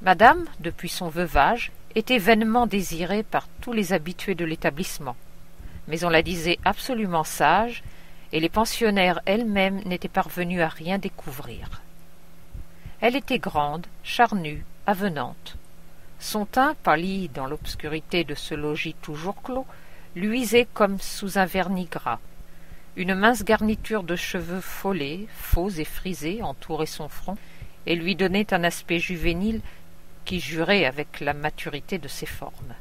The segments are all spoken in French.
Madame, depuis son veuvage, était vainement désirée par tous les habitués de l'établissement, mais on la disait absolument sage, et les pensionnaires elles-mêmes n'étaient parvenues à rien découvrir. Elle était grande, charnue, avenante. Son teint, pâli dans l'obscurité de ce logis toujours clos, luisait comme sous un vernis gras. Une mince garniture de cheveux follets, faux et frisés, entourait son front, et lui donnait un aspect juvénile qui jurait avec la maturité de ses formes.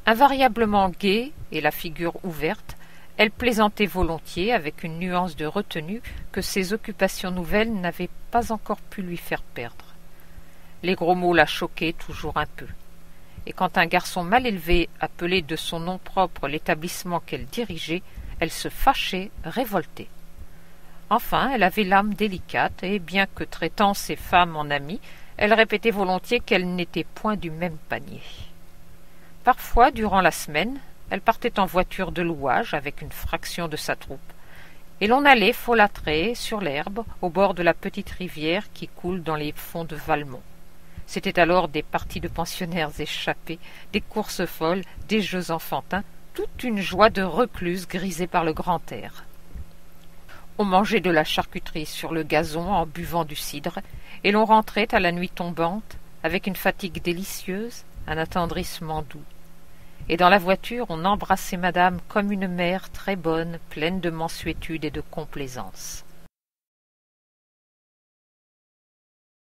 Invariablement gaie et la figure ouverte, elle plaisantait volontiers avec une nuance de retenue que ses occupations nouvelles n'avaient pas encore pu lui faire perdre. Les gros mots la choquaient toujours un peu, et quand un garçon mal élevé appelait de son nom propre l'établissement qu'elle dirigeait, elle se fâchait, révoltée. Enfin, elle avait l'âme délicate, et bien que traitant ses femmes en amies, elle répétait volontiers qu'elles n'étaient point du même panier. Parfois, durant la semaine, elle partait en voiture de louage avec une fraction de sa troupe, et l'on allait folâtrer sur l'herbe au bord de la petite rivière qui coule dans les fonds de Valmont. C'étaient alors des parties de pensionnaires échappés, des courses folles, des jeux enfantins, toute une joie de recluse grisée par le grand air. On mangeait de la charcuterie sur le gazon en buvant du cidre, et l'on rentrait à la nuit tombante avec une fatigue délicieuse, un attendrissement doux. Et dans la voiture on embrassait madame comme une mère très bonne, pleine de mansuétude et de complaisance.